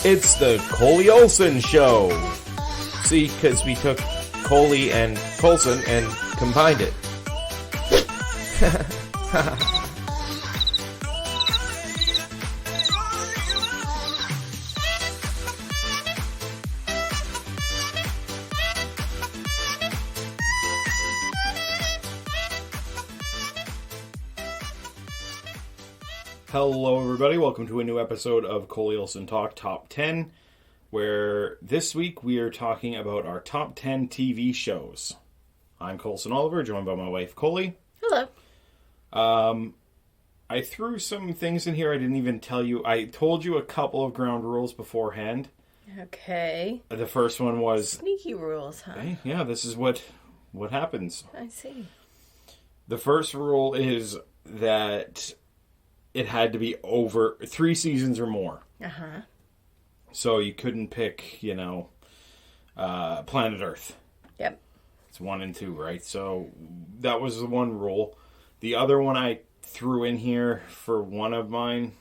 It's the Coleyolson Show. See, because we took Coley and Colson and combined it. Hello everybody, welcome to a new episode of Coleyolson Talk Top 10, where this week we are talking about our top 10 TV shows. I'm Colson Oliver, joined by my wife Coley. Hello. I threw some things in here I didn't even tell you. I told you a couple of ground rules beforehand. Okay. The first one was... Sneaky rules, huh? Hey, yeah, this is what happens. I see. The first rule is that it had to be over 3 seasons or more. Uh-huh. So you couldn't pick, Planet Earth. Yep. It's 1 and 2, right? So that was the one rule. The other one I threw in here for one of mine,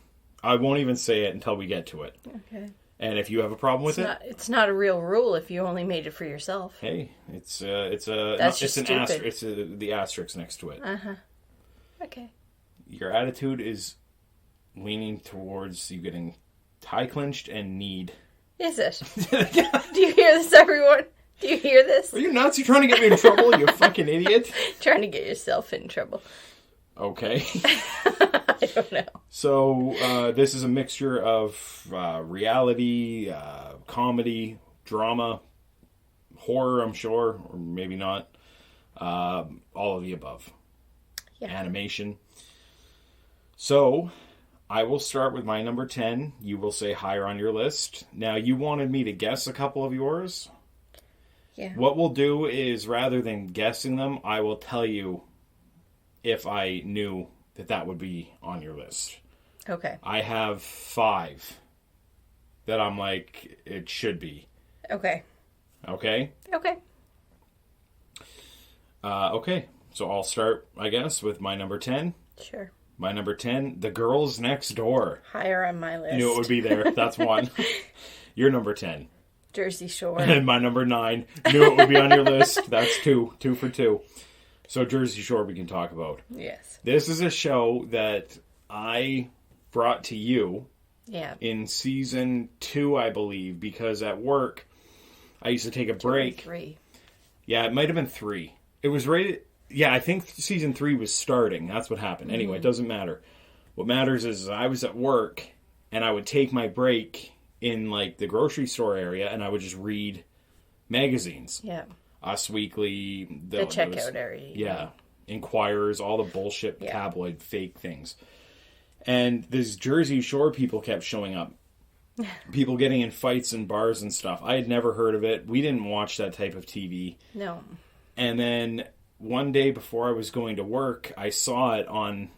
I won't even say it until we get to it. Okay. And if you have a problem with it's not a real rule if you only made it for yourself. hey, it's the asterisk next to it. Uh-huh. Okay. Your attitude is leaning towards you getting tie clinched and kneed. Is it? Do you hear this, everyone? Do you hear this? Are you nuts? You trying to get me in trouble, you fucking idiot? Trying to get yourself in trouble. Okay. I don't know. So, this is a mixture of reality, comedy, drama, horror, I'm sure, or maybe not. All of the above. Yeah. Animation. So, I will start with my number 10. You will say higher on your list. Now, you wanted me to guess a couple of yours. Yeah. What we'll do is, rather than guessing them, I will tell you if I knew that would be on your list. Okay. I have 5 that I'm like, it should be. Okay. Okay? Okay. Okay. So I'll start, I guess, with my number 10. Sure. My number 10, The Girls Next Door. Higher on my list. Knew it would be there. That's 1. Your number 10. Jersey Shore. And my number 9. Knew it would be on your list. That's 2. 2 for 2. So Jersey Shore we can talk about. Yes. This is a show that I brought to you in season 2, I believe, because at work I used to take a break. 3. Yeah, it might have been 3. It was rated... Yeah, I think season 3 was starting. That's what happened. Anyway, it doesn't matter. What matters is I was at work, and I would take my break in, the grocery store area, and I would just read magazines. Yeah. Us Weekly. The checkout area. Yeah. Inquirers, all the bullshit tabloid fake things. And these Jersey Shore people kept showing up. People getting in fights in bars and stuff. I had never heard of it. We didn't watch that type of TV. No. And then one day before I was going to work, I saw it on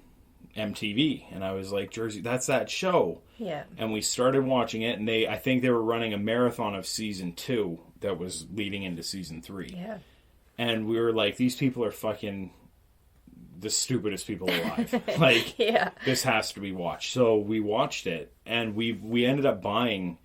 MTV. And I was like, Jersey, that's that show. Yeah. And we started watching it. And I think they were running a marathon of season 2 that was leading into season 3. Yeah. And we were like, these people are fucking the stupidest people alive. This has to be watched. So we watched it. And we ended up buying...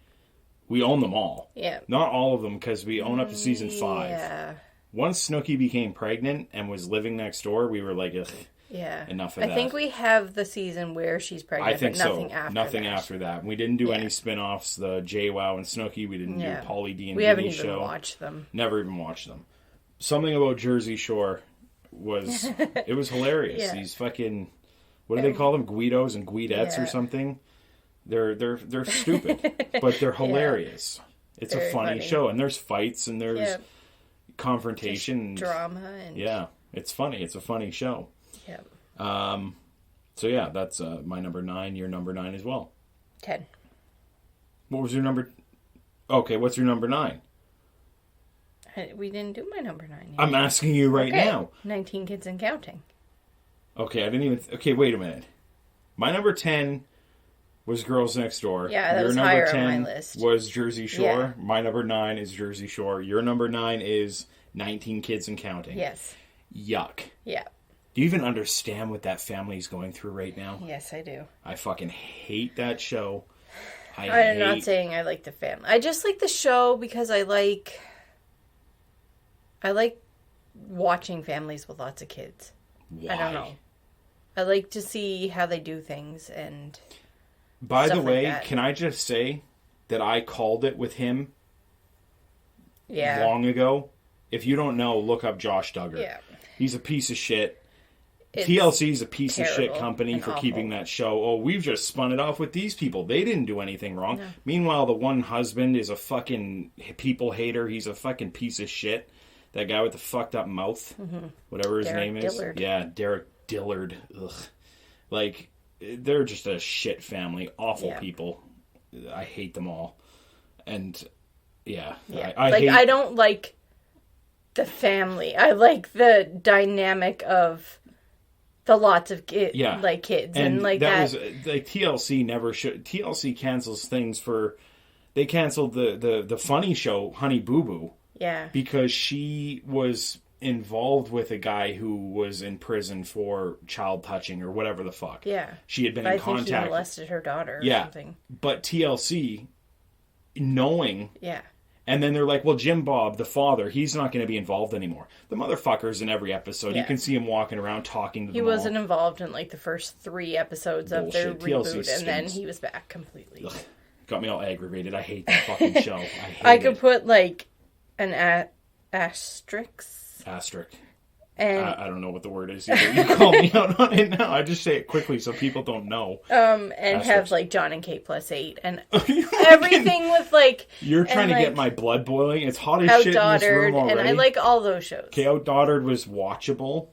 We own them all. Yeah. Not all of them, because we own up to season 5. Yeah. Once Snooki became pregnant and was living next door, we were like, ugh, enough of that. I think we have the season where she's pregnant, I think but nothing so. after Nothing that. after that. We didn't do any spin-offs, the JWoww and Snooki. We didn't do Pauly D and we Diddy haven't show. even watched them. Never even watched them. Something about Jersey Shore was, it was hilarious. Yeah. These fucking, what do they call them? Guidos and Guidettes or something? They're stupid, but they're hilarious. It's Very a funny show, and there's fights, and there's confrontation. Just drama. And... Yeah, it's funny. It's a funny show. Yeah. So yeah, that's my number 9. Your number 9 as well. 10. What was your number? Okay, what's your number 9? We didn't do my number 9 yet. I'm asking you right now. 19 Kids and Counting. Okay, I didn't even... Okay, wait a minute. My number 10 was Girls Next Door. Yeah, that Your was number higher 10 on my list. was Jersey Shore. Yeah. My number 9 is Jersey Shore. Your number 9 is 19 Kids and Counting. Yes. Yuck. Yeah. Do you even understand what that family's going through right now? Yes, I do. I fucking hate that show. I'm not saying I like the family. I just like the show because I like watching families with lots of kids. Why? I don't know. I like to see how they do things and By the way, like can I just say that I called it with him yeah. long ago? If you don't know, look up Josh Duggar. Yeah. He's a piece of shit. It's TLC's a piece of shit terrible company and for awful. keeping that show. Oh, we've just spun it off with these people. They didn't do anything wrong. No. Meanwhile, the one husband is a fucking people hater. He's a fucking piece of shit. That guy with the fucked up mouth. Mm-hmm. Whatever his Derek name is. Dillard. Yeah, Derek Dillard. Ugh. Like, they're just a shit family. Awful people. I hate them all. And, yeah. I don't like the family. I like the dynamic of the lots of kids, and like that. Was like TLC never should. TLC cancels things for. They canceled the funny show Honey Boo Boo. Yeah. Because she was involved with a guy who was in prison for child touching or whatever the fuck. Yeah. She had been but in contact. I think he molested her daughter or something. But TLC, knowing. Yeah. And then they're like, well, Jim Bob, the father, he's not going to be involved anymore. The motherfucker's in every episode. Yeah. You can see him walking around talking to them. He wasn't involved in like the first 3 episodes of their reboot, and then he was back completely. Ugh. Got me all aggravated. I hate that fucking show. I could put like an asterisk. And I don't know what the word is either. You call me out on it now. I just say it quickly so people don't know. And asterisk. Have like John and Kate +8 and everything with like. You're trying to get my blood boiling. It's hot as shit in this room already. And I like all those shows. Okay, Outdaughtered was watchable,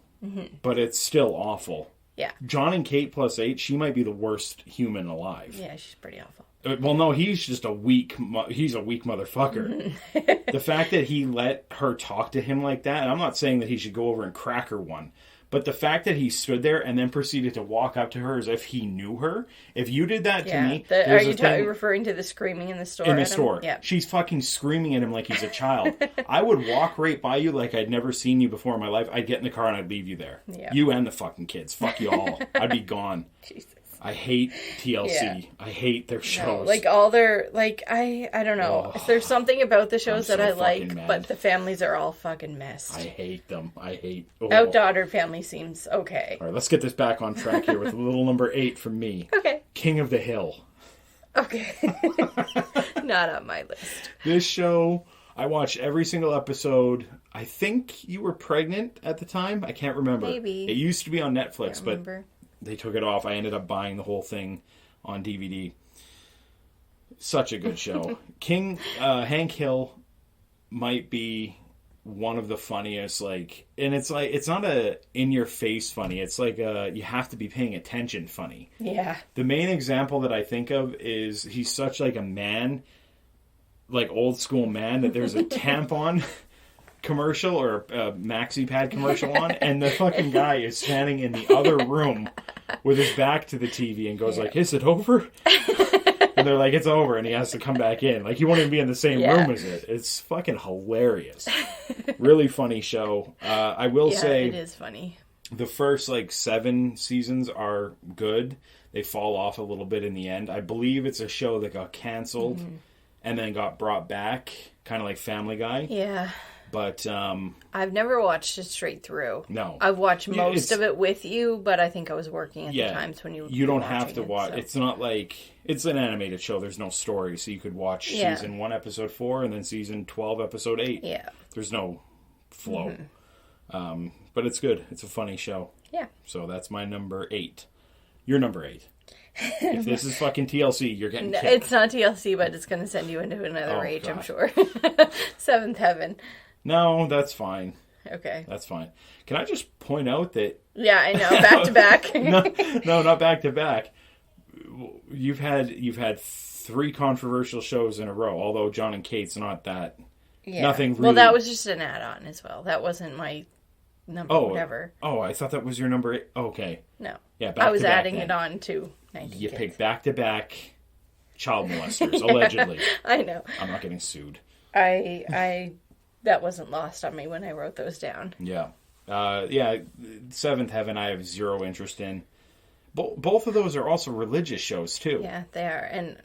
but it's still awful. Yeah. John and Kate +8. She might be the worst human alive. Yeah, she's pretty awful. Well, no, he's just a weak motherfucker. The fact that he let her talk to him like that, and I'm not saying that he should go over and crack her one, but the fact that he stood there and then proceeded to walk up to her as if he knew her, if you did that to me... Are you referring to the screaming in the store? In the store. Yeah. She's fucking screaming at him like he's a child. I would walk right by you like I'd never seen you before in my life. I'd get in the car and I'd leave you there. Yeah. You and the fucking kids. Fuck you all. I'd be gone. Jesus. I hate TLC. Yeah. I hate their shows. No, like all their I don't know. Oh, there's something about the shows that I like, mad. But the families are all fucking messed. I hate them. Outdaughtered family seems okay. All right, let's get this back on track here with a little number 8 from me. Okay. King of the Hill. Okay. Not on my list. This show, I watched every single episode. I think you were pregnant at the time. I can't remember. Maybe. It used to be on Netflix, but they took it off. I ended up buying the whole thing on DVD. Such a good show. Hank Hill might be one of the funniest, and it's not a in-your-face funny. It's like you have to be paying attention funny. Yeah. The main example that I think of is he's such like a man, like old school man, that there's a tampon commercial or a maxi pad commercial on, and the fucking guy is standing in the other room with his back to the TV and goes like, "Is it over?" And they're like, "It's over," and he has to come back in. Like, he won't even be in the same room as it. It's fucking hilarious. Really funny show. I will say it is funny. The first 7 seasons are good. They fall off a little bit in the end. I believe it's a show that got canceled and then got brought back, kind of like Family Guy. Yeah. But I've never watched it straight through. No, I've watched most of it with you, but I think I was working at the times when you don't have to watch. So. It's not like it's an animated show. There's no story, so you could watch season 1, episode 4, and then season 12, episode 8. Yeah, there's no flow, but it's good. It's a funny show. Yeah. So that's my number 8. Your number 8. If this is fucking TLC, you're getting kicked. It's not TLC, but it's going to send you into another rage, God. I'm sure. Seventh Heaven. No, that's fine. Okay. That's fine. Can I just point out that... Yeah, I know. Back to back. No, not back to back. You've had 3 controversial shows in a row, although John and Kate's not that... Yeah. Nothing really... Well, that was just an add-on as well. That wasn't my number whatever. Oh, I thought that was your number 8. Okay. No. Yeah, I was adding it on to 19 You kids. picked back-to-back child molesters, allegedly. I know. I'm not getting sued. That wasn't lost on me when I wrote those down. Yeah. Seventh Heaven I have zero interest in. Both of those are also religious shows, too. Yeah, they are. And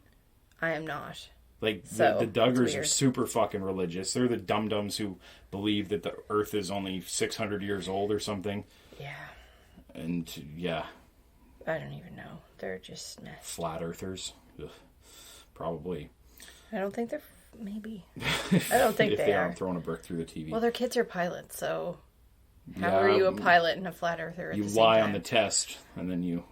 I am not. Like, the Duggars are super fucking religious. They're the dum-dums who believe that the Earth is only 600 years old or something. Yeah. And, yeah. I don't even know. They're just messed. Flat Earthers. Ugh. Probably. I don't think they're... Maybe. I don't think they are. I'm throwing a brick through the TV. Well, their kids are pilots, so... How are you a pilot and a flat earther at the same time? You lie on the test, and then you...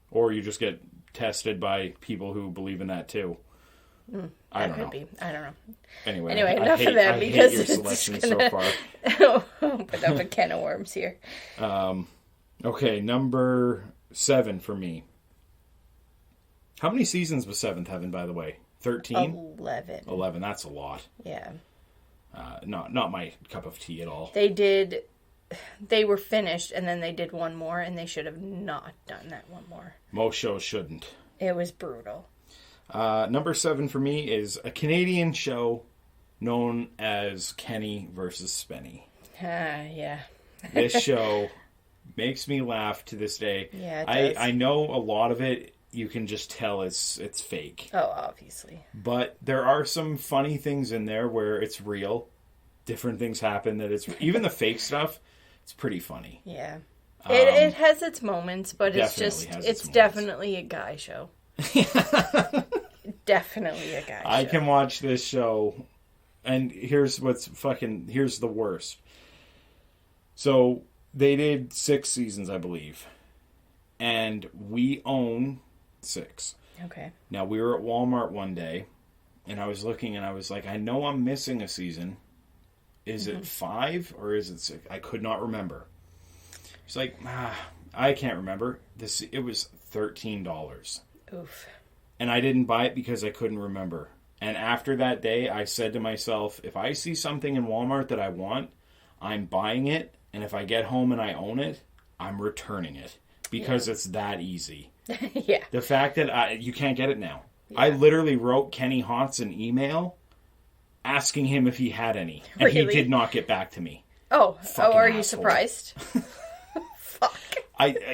Or you just get tested by people who believe in that, too. I don't know. I don't know. Anyway, enough of that, because I hate your selection so far. Open up a can of worms here. Okay, number 7 for me. How many seasons was Seventh Heaven, by the way? 13? 11. 11, that's a lot. Yeah. Not my cup of tea at all. They were finished, and then they did one more, and they should have not done that one more. Most shows shouldn't. It was brutal. Number 7 for me is a Canadian show known as Kenny versus Spenny. Yeah. This show makes me laugh to this day. Yeah, it does. I know a lot of it, you can just tell it's fake. Oh, obviously. But there are some funny things in there where it's real. Different things happen that it's... Even the fake stuff, it's pretty funny. Yeah. It has its moments, but it's definitely a guy show. Definitely a guy show. I can watch this show, and here's the worst. So, they did 6 seasons, I believe. And we own 6. Okay. Now, we were at Walmart one day, and I was looking, and I was like, I know I'm missing a season. Is it 5 or is it 6? I could not remember. It's like, I can't remember. It was $13. Oof. And I didn't buy it because I couldn't remember. And after that day, I said to myself, if I see something in Walmart that I want, I'm buying it. And if I get home and I own it, I'm returning it. Because it's that easy. Yeah. The fact that you can't get it now. Yeah. I literally wrote Kenny Hotz an email asking him if he had any. And really? He did not get back to me. Oh, are asshole. You surprised? Fuck.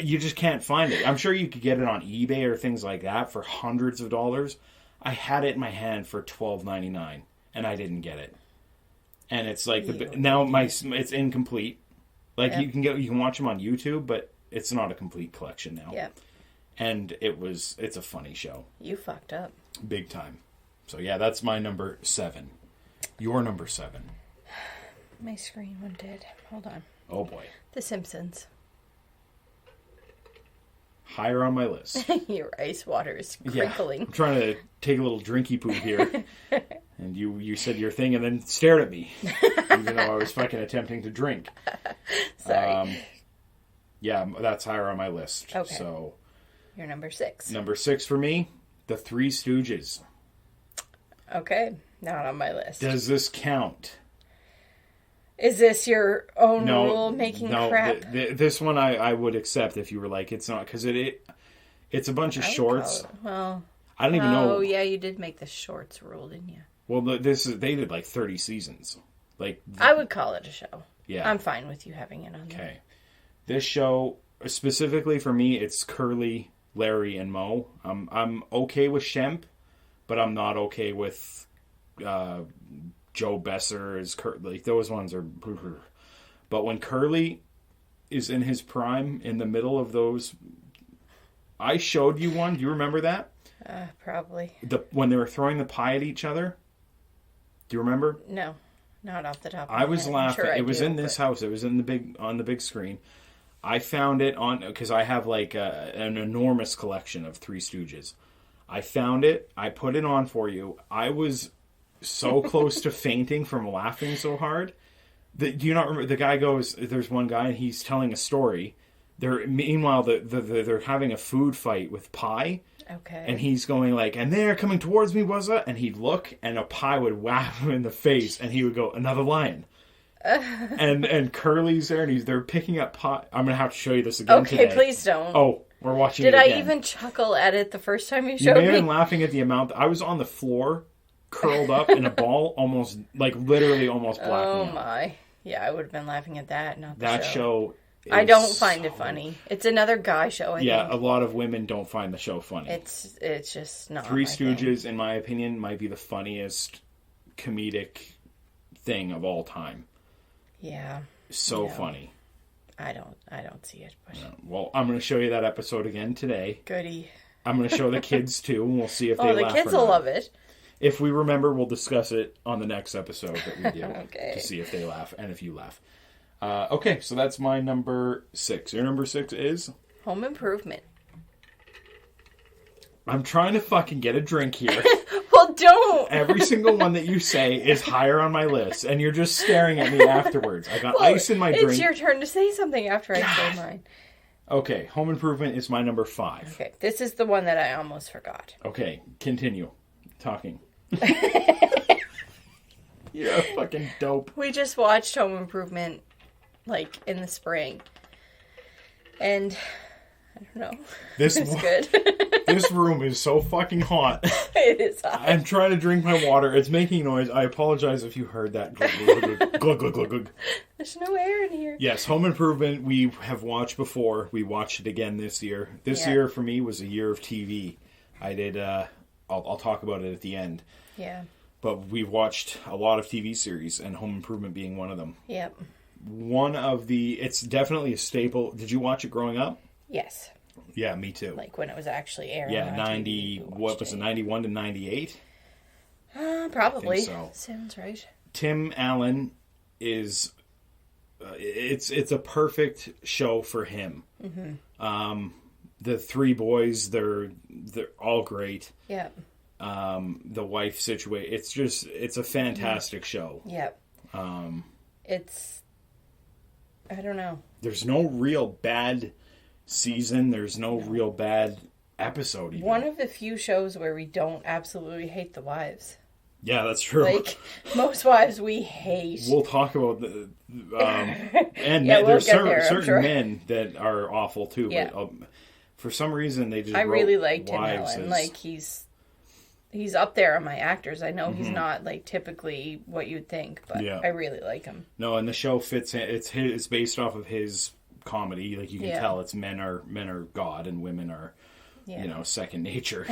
You just can't find it. I'm sure you could get it on eBay or things like that for hundreds of dollars. I had it in my hand for $12.99 and I didn't get it. And it's like it's incomplete. Like you can watch them on YouTube, but it's not a complete collection now. Yeah. And it's a funny show. You fucked up. Big time. So yeah, that's my number 7. Your number 7. My screen went dead. Hold on. Oh boy. The Simpsons. Higher on my list. Your ice water is crinkling. Yeah, I'm trying to take a little drinky poop here. And you said your thing and then stared at me. Even though I was fucking attempting to drink. Sorry. Yeah, that's higher on my list. Okay. So, you're number 6. Number 6 for me, The Three Stooges. Okay, not on my list. Does this count? Is this your own rule-making crap? This one I would accept if you were like, it's not, because it's a bunch of shorts. Well, I don't even know. Oh, yeah, you did make the shorts rule, didn't you? Well, they did like 30 seasons. I would call it a show. Yeah. I'm fine with you having it on there. Okay. This show, specifically for me, it's Curly, Larry, and Moe. I'm okay with Shemp, but I'm not okay with Joe Besser as Curly. Those ones are... But when Curly is in his prime, in the middle of those... I showed you one. Do you remember that? Probably. When they were throwing the pie at each other? Do you remember? No. Not off the top of my head. I was laughing. Sure it was in this house. It was on the big screen. I found it because I have like an enormous collection of Three Stooges. I found it. I put it on for you. I was so close to fainting from laughing so hard. Do you not remember? The guy goes, there's one guy and he's telling a story. Meanwhile, they're having a food fight with pie. Okay. And he's going like, and they're coming towards me, was it? And he'd look, and a pie would whap him in the face, and he would go, another lion. And Curly's there, and they're picking up pie. I'm going to have to show you this again today. Okay, please don't. Oh, we're watching it again. Did I again. even chuckle at it the first time you showed me? me? You may have been laughing at the amount. I was on the floor, curled up in a ball, almost, like literally almost blacking out. Oh my. Yeah, I would have been laughing at that, not the show. I don't find it funny. It's another guy show, I think. Yeah, a lot of women don't find the show funny. It's just not Three my Stooges, thing. in my opinion, might be the funniest comedic thing of all time. Yeah. So funny. I don't see it. But... Well, I'm going to show you that episode again today. Goody. I'm going to show the kids too, and we'll see if they laugh. Oh, the kids will love it. If we remember, we'll discuss it on the next episode that we do okay. to see if they laugh and if you laugh. Okay, so that's my number 6. Your number 6 is? Home Improvement. I'm trying to fucking get a drink here. Well, don't! Every single one that you say is higher on my list, and you're just staring at me afterwards. I got ice in my drink. It's your turn to say something after I say mine. Okay, Home Improvement is my number 5. Okay, this is the one that I almost forgot. Okay, continue talking. You're a fucking dope. We just watched Home Improvement, like, in the spring. And, I don't know. It's good. This room is so fucking hot. It is hot. I'm trying to drink my water. It's making noise. I apologize if you heard that. Glug, glug, glug, glug. There's no air in here. Yes, Home Improvement we have watched before. We watched it again this year. This year for me was a year of TV. I did, I'll talk about it at the end. Yeah. But we've watched a lot of TV series, and Home Improvement being one of them. Yep. It's definitely a staple. Did you watch it growing up? Yes. Yeah, me too. Like when it was actually airing. Yeah, 90, what was it, 91 to 98? Probably. I think so. Sounds right. Tim Allen is, it's a perfect show for him. Mm-hmm. The 3 boys, they're all great. Yeah. The wife situation, it's a fantastic show. Yep. I don't know. There's no real bad season. There's no real bad episode even. One of the few shows where we don't absolutely hate the wives. Yeah, that's true. Like, most wives we hate. We'll talk about the... and yeah, there's there, certain men that are awful too. Yeah. But for some reason, they just I really like Tim wives Allen. Like, he's up there on my actors. I know he's not, like, typically what you'd think, but I really like him. No, and the show fits in. It's based off of his comedy. Like, you can tell it's men are God and women are, second nature.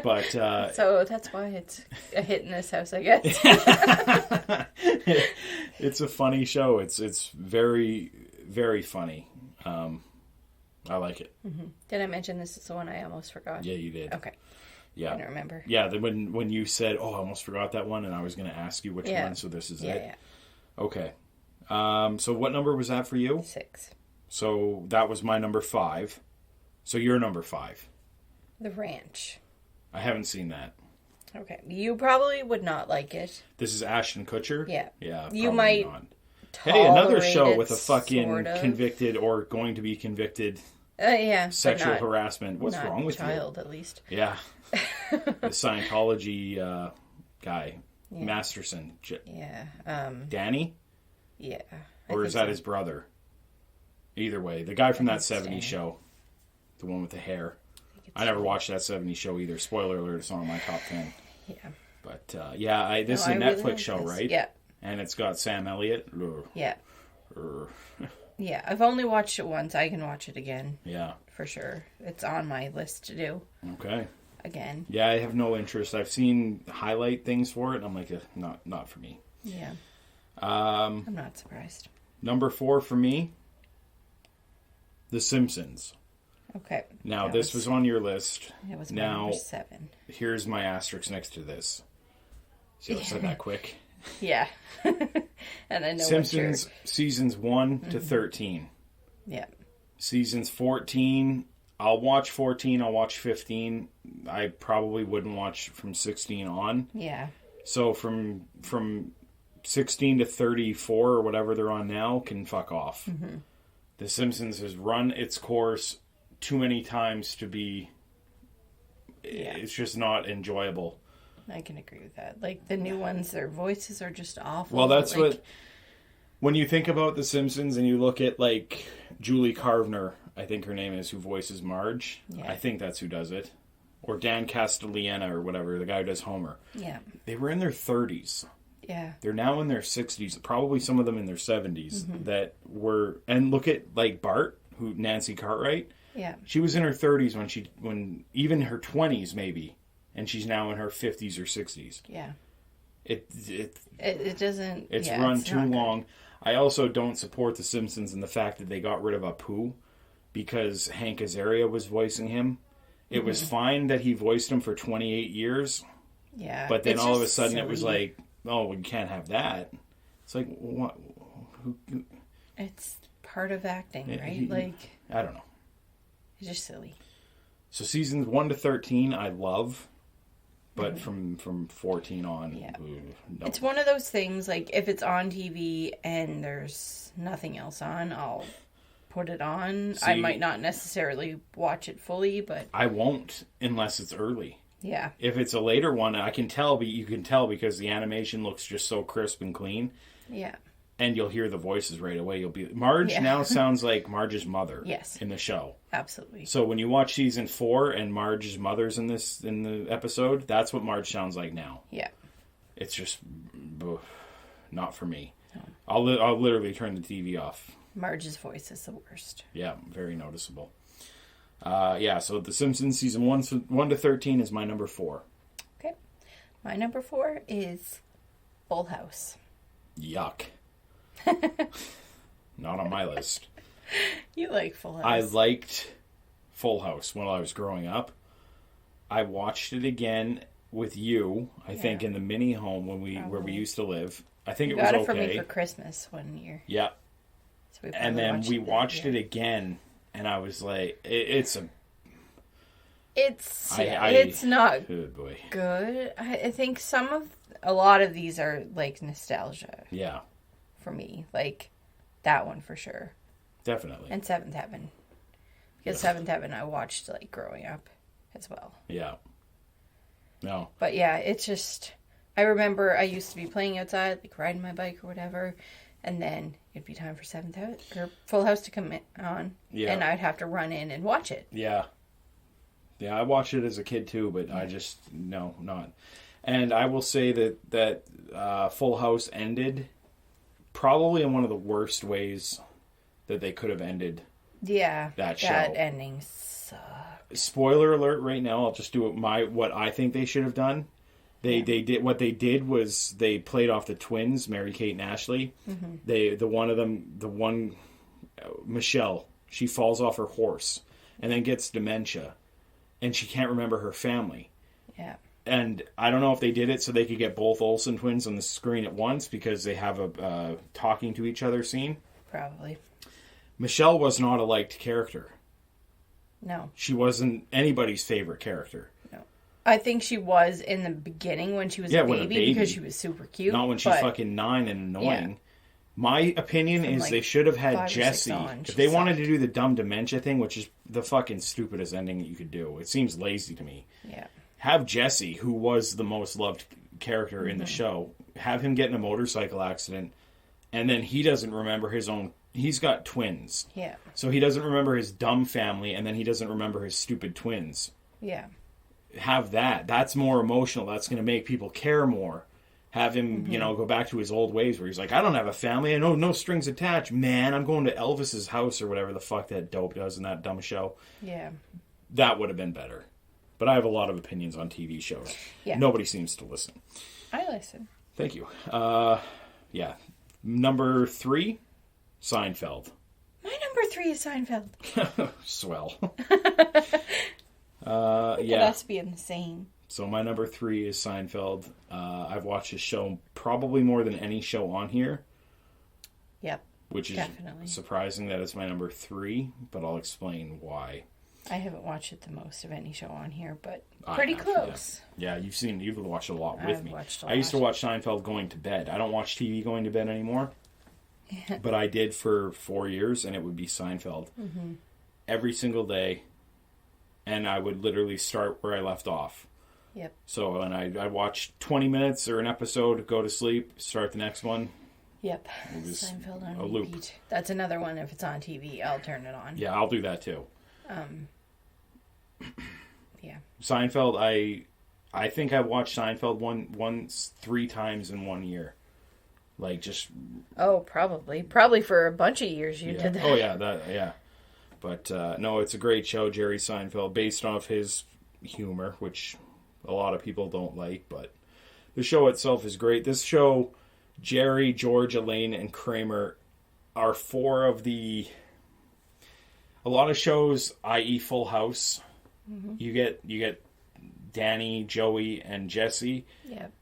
But so that's why it's a hit in this house, I guess. It's a funny show. It's very, very funny. I like it. Mm-hmm. Did I mention this is the one I almost forgot? Yeah, you did. Okay. Yeah. I don't remember. Yeah, when you said, "Oh, I almost forgot that one," and I was going to ask you which one, so this is it. Yeah. Okay. So what number was that for you? 6. So that was my number 5. So you're number 5. The Ranch. I haven't seen that. Okay. You probably would not like it. This is Ashton Kutcher? Yeah. Yeah. You might. Not. Hey, another show it, with a fucking sort of. convicted or going to be convicted sexual harassment. What's wrong with child, at least. Yeah. The Scientology guy, Masterson. Yeah. Danny? Yeah. Or is that his brother? Either way, the guy from that 70s show. The one with the hair. I never watched that 70s show either. Spoiler alert, it's not on my top 10. Yeah. But, this is a Netflix really show, right? Yeah. And it's got Sam Elliott. Yeah. Yeah, I've only watched it once. I can watch it again. Yeah. For sure. It's on my list to do. Okay. Again. Yeah, I have no interest. I've seen highlight things for it, and I'm like, not for me. Yeah. I'm not surprised. Number 4 for me, The Simpsons. Okay. Now, this was on your list. It was my number 7. Here's my asterisk next to this. See how I said that quick? Yeah. And I know Simpsons seasons 1 to 13. Yeah. Seasons 14, I'll watch 14, I'll watch 15. I probably wouldn't watch from 16 on. Yeah. So from 16 to 34 or whatever they're on now can fuck off. Mm-hmm. The Simpsons has run its course too many times to be... Yeah. It's just not enjoyable. I can agree with that. Like, the new ones, their voices are just awful. Well, that's what... When you think about The Simpsons and you look at, like, Julie Carvener, I think her name is, who voices Marge. Yeah. I think that's who does it. Or Dan Castellaneta or whatever, the guy who does Homer. Yeah. They were in their 30s. Yeah. They're now in their 60s, probably some of them in their 70s, that were... And look at, like, Bart, Nancy Cartwright. Yeah. She was in her 30s when even her 20s, maybe. And she's now in her 50s or 60s. Yeah. It doesn't... It's run too long. I also don't support The Simpsons in the fact that they got rid of Apu because Hank Azaria was voicing him. It was fine that he voiced him for 28 years. Yeah. But then all of a sudden it was like, oh, we can't have that. It's like, what? It's part of acting, right? I don't know. It's just silly. So seasons 1 to 13 I love. But from 14 on, no. It's one of those things, like, if it's on TV and there's nothing else on, I'll put it on. I might not necessarily watch it fully, but... I won't unless it's early. Yeah. If it's a later one, I can tell, but you can tell because the animation looks just so crisp and clean. Yeah. And you'll hear the voices right away. Marge now sounds like Marge's mother. Yes. In the show. Absolutely. So when you watch season 4 and Marge's mother's in the episode, that's what Marge sounds like now. Yeah. It's just not for me. No. I'll literally turn the TV off. Marge's voice is the worst. Yeah, very noticeable. So The Simpsons season 1 to 13 is my number 4. Okay. My number 4 is Full House. Yuck. Not on my list. You like Full House. I liked Full House when I was growing up. I watched it again with you, I think, in the mini home where we used to live. I think it was okay. You got it for me for Christmas one year. Yeah. So and then we watched it again, and I was like, it's not good. Boy. Good. I think a lot of these are like nostalgia. Yeah. For me, like that one for sure. Definitely. And Seventh Heaven, because Seventh Heaven I watched like growing up as well. Yeah. No. But yeah, it's just I remember I used to be playing outside, like riding my bike or whatever, and then it'd be time for Full House to come on, and I'd have to run in and watch it. Yeah. Yeah, I watched it as a kid too, but I just not. And I will say that Full House ended probably in one of the worst ways that they could have ended. Yeah, that show. That ending sucked. Spoiler alert! Right now, I'll just do what I think they should have done. They did was they played off the twins, Mary Kate and Ashley. Mm-hmm. Michelle, she falls off her horse and then gets dementia, and she can't remember her family. Yeah. And I don't know if they did it so they could get both Olsen twins on the screen at once because they have a talking to each other scene. Probably. Michelle was not a liked character. No. She wasn't anybody's favorite character. No. I think she was in the beginning when she was a baby because she was super cute. Not when she's fucking 9 and annoying. Yeah. My opinion is they should have had Jessie. If they wanted to do the dumb dementia thing, which is the fucking stupidest ending that you could do. It seems lazy to me. Yeah. Have Jessie, who was the most loved character in the show, have him get in a motorcycle accident, and then he doesn't remember his own... He's got twins. Yeah. So he doesn't remember his dumb family, and then he doesn't remember his stupid twins. Yeah. Have that. That's more emotional. That's going to make people care more. Have him, go back to his old ways where he's like, I don't have a family. I know no strings attached. Man, I'm going to Elvis's house or whatever the fuck that dope does in that dumb show. Yeah. That would have been better. But I have a lot of opinions on TV shows. Yeah. Nobody seems to listen. I listen. Thank you. Yeah. Number 3, Seinfeld. My number 3 is Seinfeld. Swell. Look at us being the same. So my number 3 is Seinfeld. I've watched this show probably more than any show on here. Yep. Which is surprising that it's my number 3, but I'll explain why. I haven't watched it the most of any show on here, but pretty close. Yeah, you've watched a lot with me. I used to watch Seinfeld going to bed. I don't watch TV going to bed anymore. But I did for 4 years, and it would be Seinfeld. Mm-hmm. Every single day. And I would literally start where I left off. Yep. So, and I watch 20 minutes or an episode, go to sleep, start the next one. Yep. Seinfeld on a loop. Repeat. That's another one. If it's on TV, I'll turn it on. Yeah, I'll do that too. Yeah. Seinfeld, I think I watched Seinfeld once 3 times in 1 year. Like, just... Oh, probably. Probably for a bunch of years you did that. Oh, yeah. But, no, it's a great show, Jerry Seinfeld, based off his humor, which a lot of people don't like, but the show itself is great. This show, Jerry, George, Elaine, and Kramer are four of the... A lot of shows, i.e. Full House, you get Danny, Joey, and Jesse. Yep.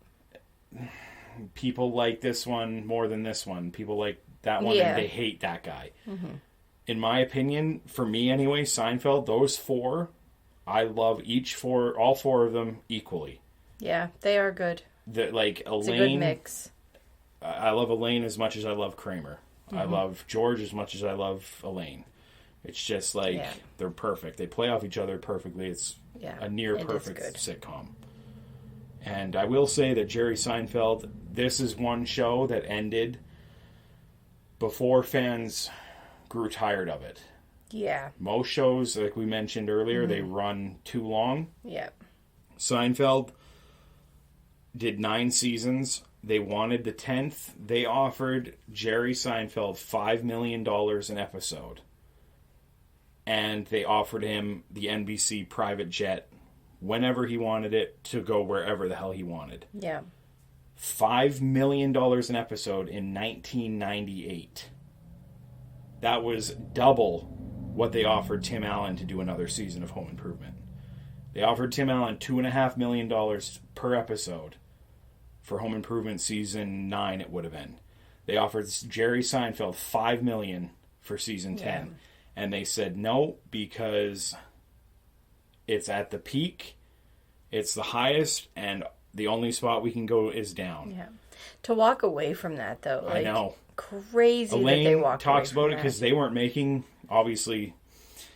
People like this one more than this one. People like that one and they hate that guy. Mm-hmm. In my opinion, for me anyway, Seinfeld, those four, I love all four of them equally. Yeah, they are good. Like Elaine, it's a good mix. I love Elaine as much as I love Kramer. I love George as much as I love Elaine. It's just like they're perfect. They play off each other perfectly. It's a near perfect sitcom. And I will say that Jerry Seinfeld, this is one show that ended before fans grew tired of it. Yeah. Most shows, like we mentioned earlier, they run too long. Yeah. Seinfeld did 9 seasons. They wanted the 10th. They offered Jerry Seinfeld $5 million an episode. And they offered him the NBC private jet whenever he wanted it to go wherever the hell he wanted. Yeah. $5 million an episode in 1998. That was double what they offered Tim Allen to do another season of Home Improvement. They offered Tim Allen $2.5 million per episode for Home Improvement season 9, it would have been. They offered Jerry Seinfeld $5 million for season 10. And they said no, because it's at the peak, it's the highest, and the only spot we can go is down. Yeah. To walk away from that, though, like, I know. Crazy Elaine that they walked talks away about it because they weren't making, obviously,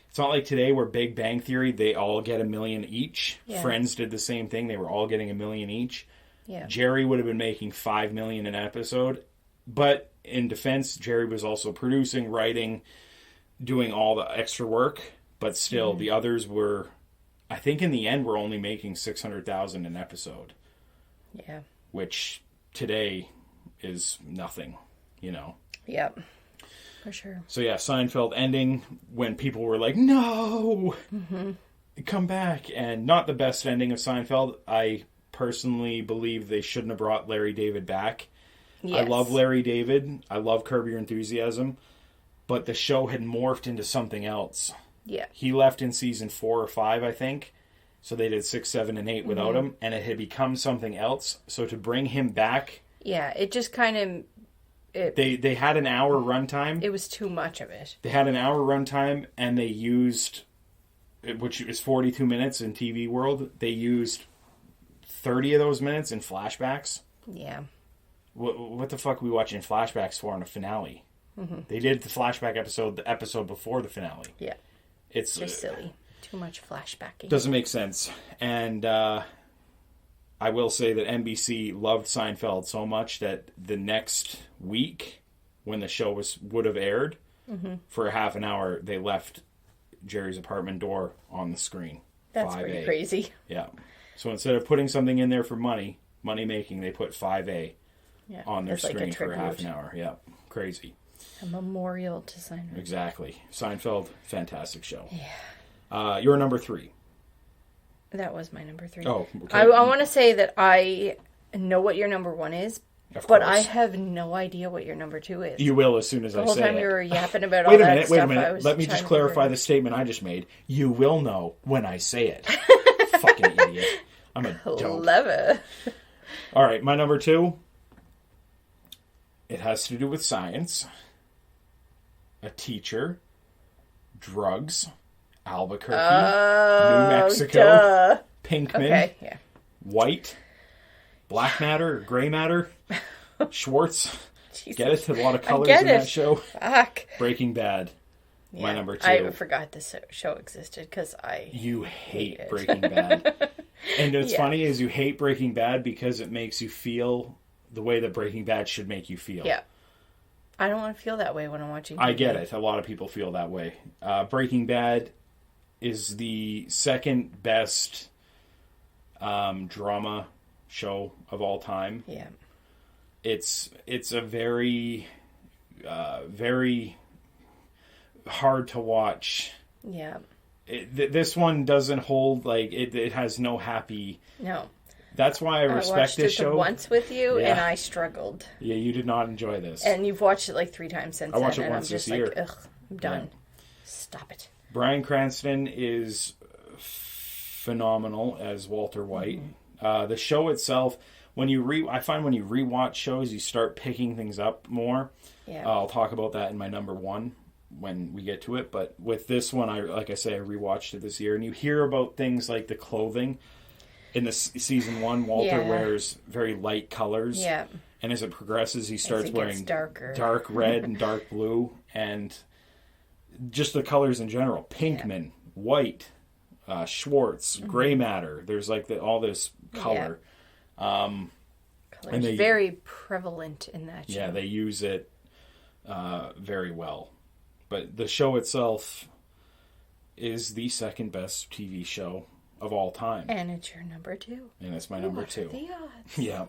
it's not like today where Big Bang Theory, they all get $1 million each. Yeah. Friends did the same thing. They were all getting $1 million each. Yeah. Jerry would have been making $5 million an episode. But in defense, Jerry was also producing, writing, doing all the extra work, but still the others were, I think in the end, we're only making $600,000 an episode. Yeah. Which today is nothing, you know. Yep. For sure. So yeah, Seinfeld ending when people were like, no, come back. And not the best ending of Seinfeld. I personally believe they shouldn't have brought Larry David back. Yes. I love Larry David. I love Curb Your Enthusiasm. But the show had morphed into something else. Yeah. He left in season 4 or 5, I think. So they did 6, 7, and 8 without him. And it had become something else. So to bring him back... Yeah, it just kind of... They had an hour runtime. It was too much of it. They had an hour runtime, and they used... Which is 42 minutes in TV world. They used 30 of those minutes in flashbacks. Yeah. What the fuck are we watching flashbacks for on a finale? They did the flashback episode, the episode before the finale. Yeah. It's just silly. Too much flashbacking. Doesn't make sense. And I will say that NBC loved Seinfeld so much that the next week, when the show would have aired, for a half an hour, they left Jerry's apartment door on the screen. That's 5A. Pretty crazy. Yeah. So instead of putting something in there for money making, they put 5A on their screen for a half an hour. Yeah. Crazy. A memorial to Seinfeld. Exactly. Seinfeld, fantastic show. Yeah. You're number 3. That was my number 3. Oh, okay. I want to say that I know what your number 1 is, but I have no idea what your number 2 is. You will as soon as I say it. The whole time you were yapping about all that stuff. Wait a minute. Let me just clarify the statement I just made. You will know when I say it. Fucking idiot. I'm a dope. Clever. All right, my number 2. It has to do with science. A teacher. Drugs. Albuquerque. New Mexico. Pinkman. Okay, White. Black matter. Gray matter. Schwartz. Jesus. Get it? A lot of colors in that show. Fuck. Breaking Bad. Yeah, my number 2. I forgot this show existed because You hate Breaking Bad. And what's funny is you hate Breaking Bad because it makes you feel the way that Breaking Bad should make you feel. Yeah. I don't want to feel that way when I'm watching TV. I get it. A lot of people feel that way. Breaking Bad is the second best drama show of all time. Yeah. it's a very, very hard to watch. Yeah. This one doesn't hold, like, it has no happy... No. That's why I respect this show. I watched it once with you, and I struggled. Yeah, you did not enjoy this. And you've watched it like 3 times since then. I watched it and once I'm just this year. Like, ugh, I'm done. Yeah. Stop it. Bryan Cranston is phenomenal as Walter White. Mm-hmm. The show itself, I find when you rewatch shows, you start picking things up more. Yeah. I'll talk about that in my number 1 when we get to it. But with this one, I rewatched it this year, and you hear about things like the clothing. In the season 1, Walter wears very light colors. Yeah. And as it progresses, he starts wearing dark red and dark blue, and just the colors in general. Pinkman, white, Schwartz, gray matter. There's like all this color. Yeah. And very prevalent in that show. Yeah, they use it very well. But the show itself is the second best TV show of all time. And it's your number 2. And it's my number 2. The odds? Yeah.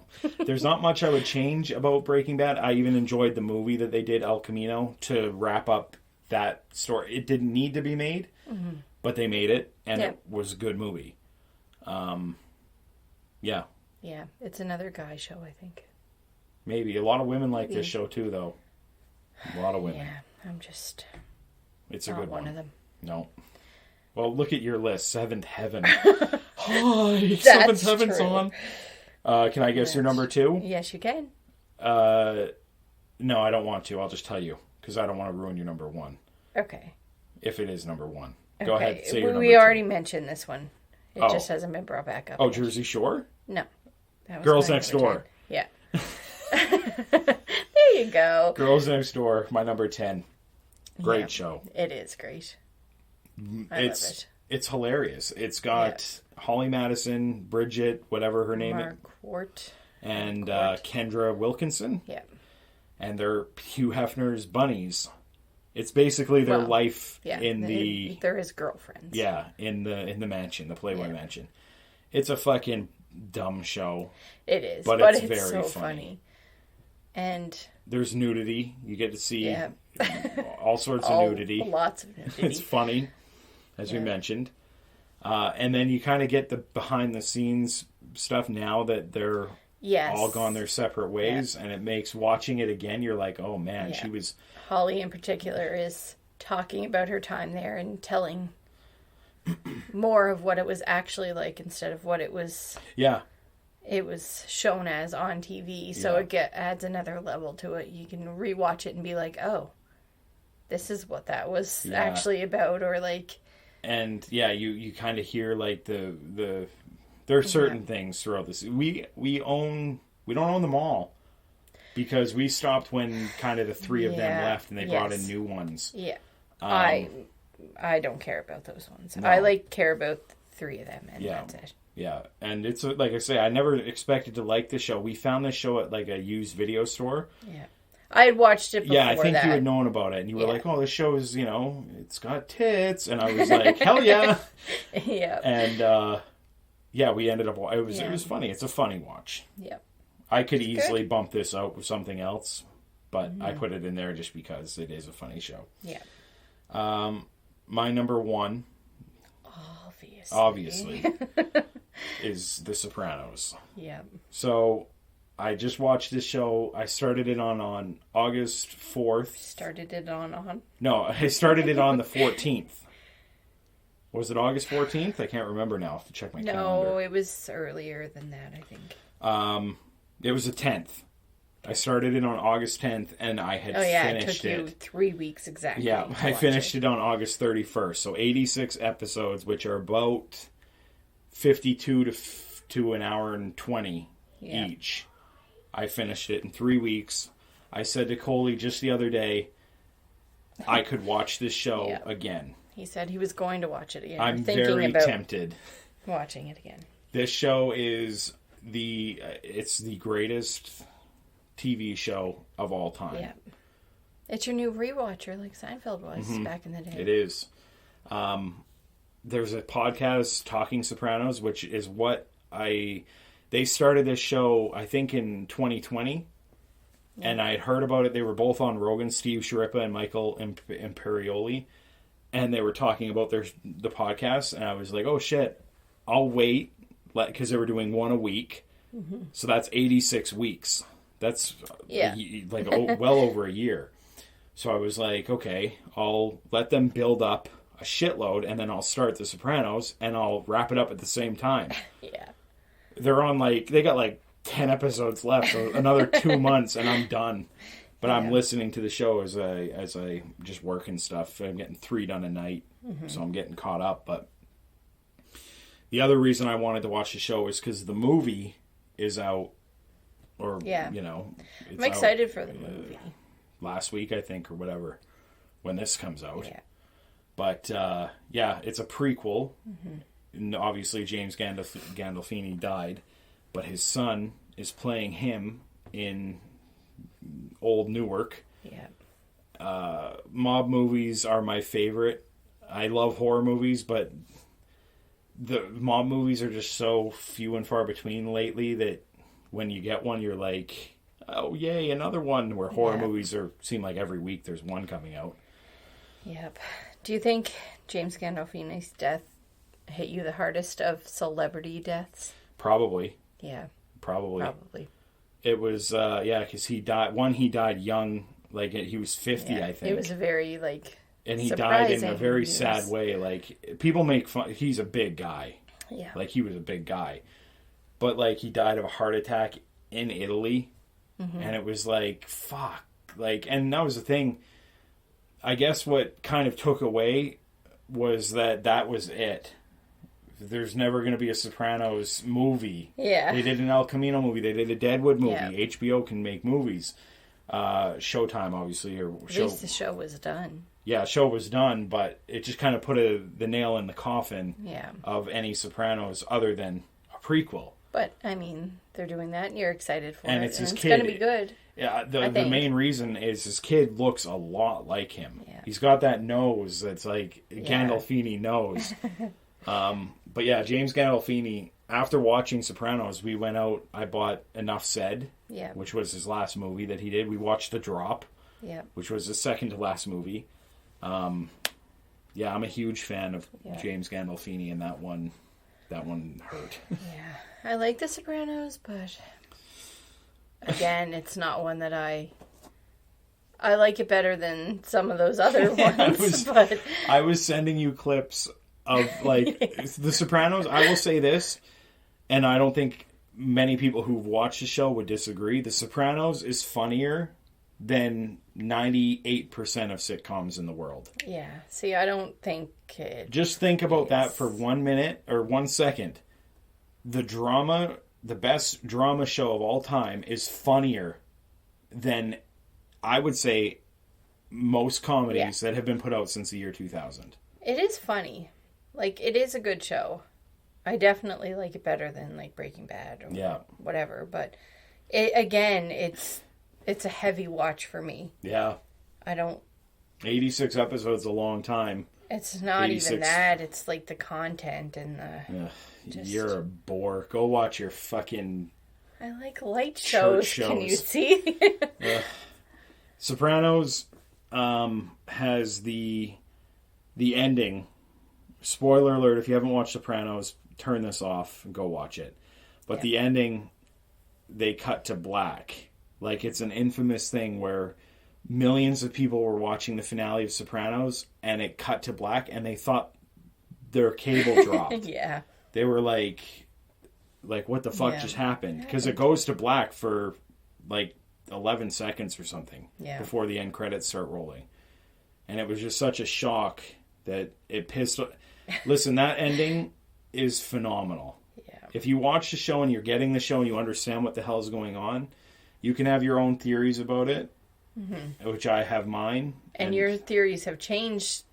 There's not much I would change about Breaking Bad. I even enjoyed the movie that they did, El Camino, to wrap up that story. It didn't need to be made, but they made it, and it was a good movie. Yeah. Yeah, it's another guy show, I think. Maybe. A lot of women like this show, too, though. A lot of women. Yeah, I'm just... It's a good one. Not one of them. No. Well, look at your list. Seventh Heaven. Hi, Seventh Heaven's on. Can I guess your number 2? Yes, you can. No, I don't want to. I'll just tell you, because I don't want to ruin your number 1. Okay. If it is number 1. Go ahead, say your number 2. We already mentioned this one. It just hasn't been brought back up. Oh, Jersey Shore? No. That was Girls Next Door. 10. Yeah. There you go. Girls Next Door, my number 10. Great show. It is great. I love it. It's hilarious. It's got Holly Madison, Bridget, whatever her name is. Marquardt. And Kendra Wilkinson. Yeah. And they're Hugh Hefner's bunnies. It's basically their life in the... They're his girlfriends. Yeah, in the mansion, the Playboy mansion. It's a fucking dumb show. It is, but it's very so funny. And... There's nudity. You get to see all sorts of nudity. Lots of nudity. It's funny, as we mentioned. And then you kind of get the behind-the-scenes stuff now that they're all gone their separate ways. And it makes watching it again, you're like, oh, man, she was... Holly, in particular, is talking about her time there and telling more of what it was actually like instead of what it was... Yeah. It was shown as on TV, so it adds another level to it. You can rewatch it and be like, oh, this is what that was actually about, or like... And, you kind of hear, like, the there are certain things throughout this. We don't own them all, because we stopped when kind of the 3 of them left, and they brought in new ones. Yeah. I don't care about those ones. No. I, care about 3 of them, and that's it. Yeah, and it's like I say, I never expected to like this show. We found this show at like a used video store. Yeah, I had watched it before. Yeah, I think you had known about it, and you were like, "Oh, this show is, it's got tits," and I was like, "Hell yeah!" Yeah, and we ended up. It was funny. It's a funny watch. Yeah, I could easily bump this out with something else, but I put it in there just because it is a funny show. Yeah. My number 1. Obviously. is The Sopranos. Yeah. So, I just watched this show. I started it on August 4th. Started it on? No, I started it on the 14th. Was it August 14th? I can't remember now. I have to check my calendar. No, it was earlier than that, I think. It was the 10th. I started it on August 10th, and I had finished it. It took you 3 weeks exactly. Yeah, I finished it on August 31st. So 86 episodes, which are about 52 to an hour and 20 each. I finished it in 3 weeks. I said to Coley just the other day, I could watch this show again. He said he was going to watch it again. I'm very tempted. Watching it again. This show is it's the greatest TV show of all time. Yeah. It's your new rewatcher like Seinfeld was back in the day. It is. There's a podcast, Talking Sopranos, which is what they started this show, I think, in 2020. And I had heard about it. They were both on Rogan, Steve Sharippa and Michael Imperioli. And they were talking about the podcast. And I was like, oh, shit, I'll wait. Because they were doing one a week. Mm-hmm. So that's 86 weeks. That's well over a year. So I was like, okay, I'll let them build up a shitload, and then I'll start The Sopranos, and I'll wrap it up at the same time. Yeah. They're on they got 10 episodes left, so another 2 months, and I'm done. But I'm listening to the show as I just work and stuff. I'm getting 3 done a night, so I'm getting caught up. But the other reason I wanted to watch the show is because the movie is out, or, it's I'm excited for the movie. Last week, I think, or whatever, when this comes out. Yeah. But, it's a prequel. And obviously, James Gandolfini died, but his son is playing him in Old Newark. Yeah. Mob movies are my favorite. I love horror movies, but the mob movies are just so few and far between lately that when you get one, you're like, oh, yay, another one. Where horror movies seem like every week there's one coming out. Yep. Do you think James Gandolfini's death hit you the hardest of celebrity deaths? Probably. Yeah. Probably. It was, because he died young, he was 50, I think. It was a very, and he died in a very sad way. People make fun, he's a big guy. Yeah. He was a big guy. But, he died of a heart attack in Italy. Mm-hmm. And it was fuck. And that was the thing. I guess what kind of took away was that was it. There's never going to be a Sopranos movie. Yeah. They did an El Camino movie. They did a Deadwood movie. Yeah. HBO can make movies. Showtime, obviously. At least the show was done. Yeah, show was done, but it just kind of put the nail in the coffin of any Sopranos other than a prequel. But, I mean, they're doing that, and you're excited for and it. It's his and kid. It's going to be good. Yeah, the main reason is his kid looks a lot like him. Yeah. He's got that nose that's Gandolfini nose. But yeah, James Gandolfini, after watching Sopranos, we went out, I bought Enough Said, which was his last movie that he did. We watched The Drop, which was his second to last movie. I'm a huge fan of James Gandolfini, and that one hurt. Yeah, I like The Sopranos, but again, it's not one that I like it better than some of those other ones. I was sending you clips of The Sopranos. I will say this, and I don't think many people who've watched the show would disagree. The Sopranos is funnier than 98% of sitcoms in the world. Yeah. See, I don't think it Just think about that for 1 minute or 1 second. The best drama show of all time is funnier than, I would say, most comedies that have been put out since the year 2000. It is funny. It is a good show. I definitely like it better than, Breaking Bad or whatever. But, it's a heavy watch for me. Yeah. 86 episodes is a long time. It's not even that. It's, the content and the... You're a bore. Go watch your fucking... I like light shows. Can you see? Sopranos has the ending. Spoiler alert, if you haven't watched Sopranos, turn this off and go watch it. But the ending, they cut to black. It's an infamous thing where millions of people were watching the finale of Sopranos and it cut to black and they thought their cable dropped. Yeah. They were like what the fuck just happened? Because it goes to black for 11 seconds or something before the end credits start rolling. And it was just such a shock that it pissed... Listen, that ending is phenomenal. Yeah. If you watch the show and you're getting the show and you understand what the hell is going on, you can have your own theories about it, which I have mine. And your theories have changed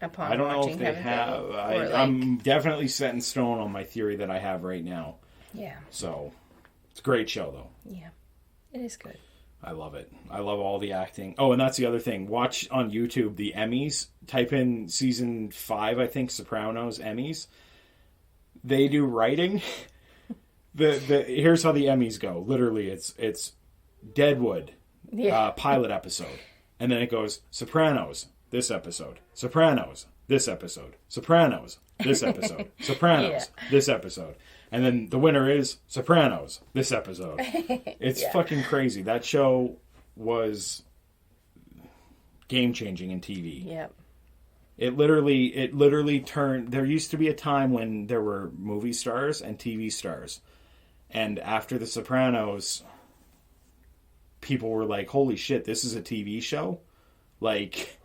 upon watching. I don't know if they have. I'm definitely set in stone on my theory that I have right now. Yeah. So, it's a great show, though. Yeah. It is good. I love it. I love all the acting. Oh, and that's the other thing. Watch on YouTube the Emmys. Type in season 5, I think, Sopranos Emmys. They do writing. Here's how the Emmys go. Literally, it's Deadwood, pilot episode. And then it goes, Sopranos, this episode. Sopranos, this episode. Sopranos, this episode. Sopranos, this episode. And then the winner is Sopranos, this episode. It's fucking crazy. That show was game-changing in TV. Yep. It literally turned... There used to be a time when there were movie stars and TV stars. And after The Sopranos, people were like, holy shit, this is a TV show? Like,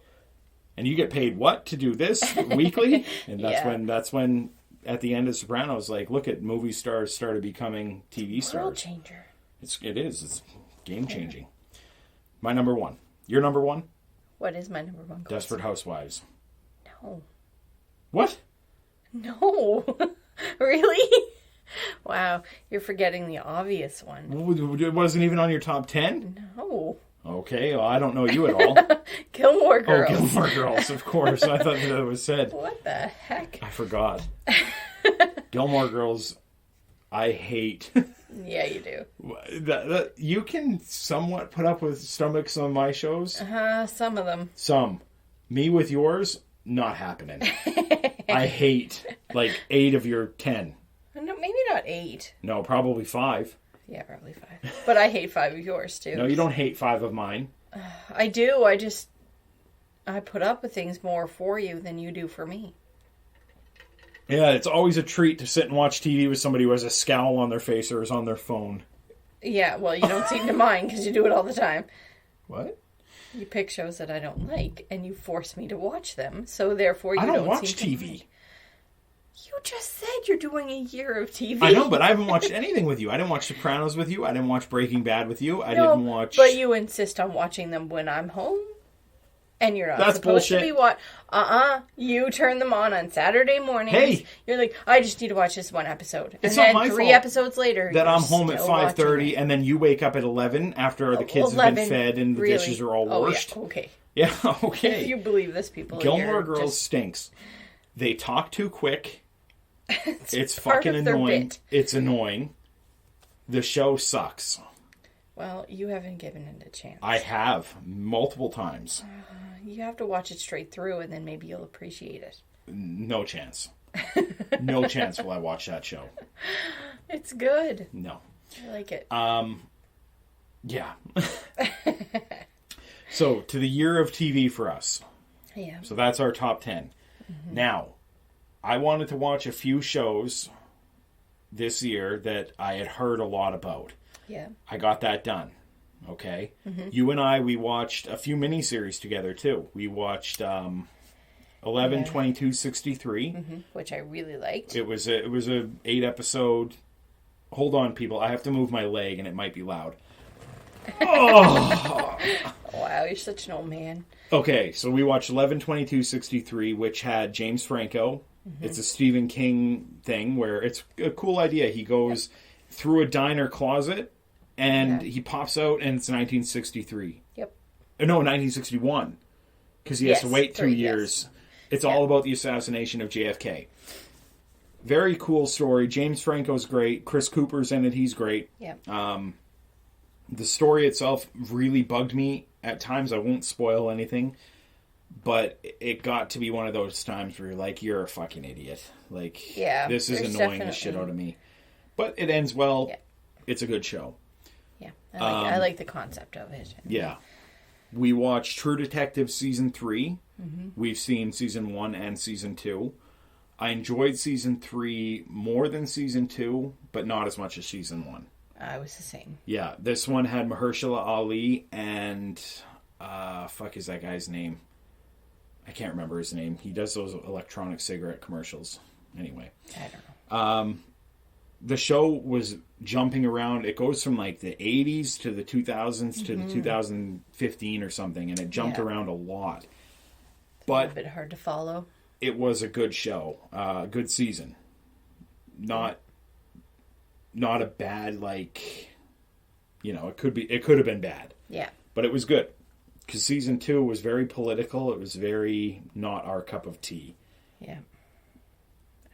and you get paid what to do this weekly? And that's when at the end of Sopranos, like, look at movie stars started becoming TV stars. World changer. It is. It's game-changing. My number one. Your number one? What is my number one? Desperate Housewives. No. What? No. Really? Wow. You're forgetting the obvious one. It wasn't even on your top 10? No. Okay, well, I don't know you at all. Gilmore Girls. Oh, Gilmore Girls, of course. I thought that was said. What the heck? I forgot. Gilmore Girls, I hate. Yeah, you do. You can somewhat put up with some of my shows. Some of them. Some. Me with yours, not happening. I hate, like, 8 of your 10. No, maybe not 8. No, probably 5. Yeah, probably 5. But I hate 5 of yours, too. No, you don't hate 5 of mine. I do. I put up with things more for you than you do for me. Yeah, it's always a treat to sit and watch TV with somebody who has a scowl on their face or is on their phone. Yeah, well, you don't seem to mind because you do it all the time. What? You pick shows that I don't like, and you force me to watch them, so therefore you don't watch TV. You just said you're doing a year of TV. I know, but I haven't watched anything with you. I didn't watch Sopranos with you. I didn't watch Breaking Bad with you. I didn't watch... But you insist on watching them when I'm home. And you're not That's supposed bullshit. to be You turn them on Saturday mornings. Hey! You're like, I just need to watch this one episode. It's and not then my 3 fault episodes later, that you're I'm home at still 5:30 and then you wake up at 11 after the kids have been fed and the dishes are all washed. Yeah, okay. Yeah, okay. If you believe this, people. Gilmore Girls stinks. They talk too quick. It's fucking annoying. It's annoying. The show sucks. Well, you haven't given it a chance. I have multiple times. You have to watch it straight through, and then maybe you'll appreciate it. No chance. No chance will I watch that show. It's good. No. I like it. Yeah. So, to the year of TV for us. Yeah. So that's our top 10. Mm-hmm. Now, I wanted to watch a few shows this year that I had heard a lot about. Yeah. I got that done. Okay? Mm-hmm. You and I, we watched a few miniseries together, too. We watched 11/22/63. Mm-hmm. Which I really liked. It was a 8-episode... Hold on, people. I have to move my leg, and it might be loud. Oh! Wow, you're such an old man. Okay, so we watched 11/22/63, which had James Franco. Mm-hmm. It's a Stephen King thing where it's a cool idea. He goes through a diner closet and he pops out and it's 1963. Yep. No, 1961. Because he has to wait 2 years. Yes. It's all about the assassination of JFK. Very cool story. James Franco's great. Chris Cooper's in it. He's great. Yep. The story itself really bugged me. At times, I won't spoil anything. But it got to be one of those times where you're like, you're a fucking idiot. Like, this is annoying the shit out of me. But it ends well. Yeah. It's a good show. Yeah. I like the concept of it. Yeah. We watched True Detective Season 3. Mm-hmm. We've seen Season 1 and Season 2. I enjoyed Season 3 more than Season 2, but not as much as Season 1. I was the same. Yeah. This one had Mahershala Ali and... fuck is that guy's name? I can't remember his name. He does those electronic cigarette commercials. Anyway. I don't know. The show was jumping around. It goes from like the 80s to the 2000s to the 2015 or something, and it jumped around a lot. But a bit hard to follow. It was a good show. Good season. Not a bad, like, it could have been bad. Yeah. But it was good. Because season 2 was very political. It was very not our cup of tea. Yeah.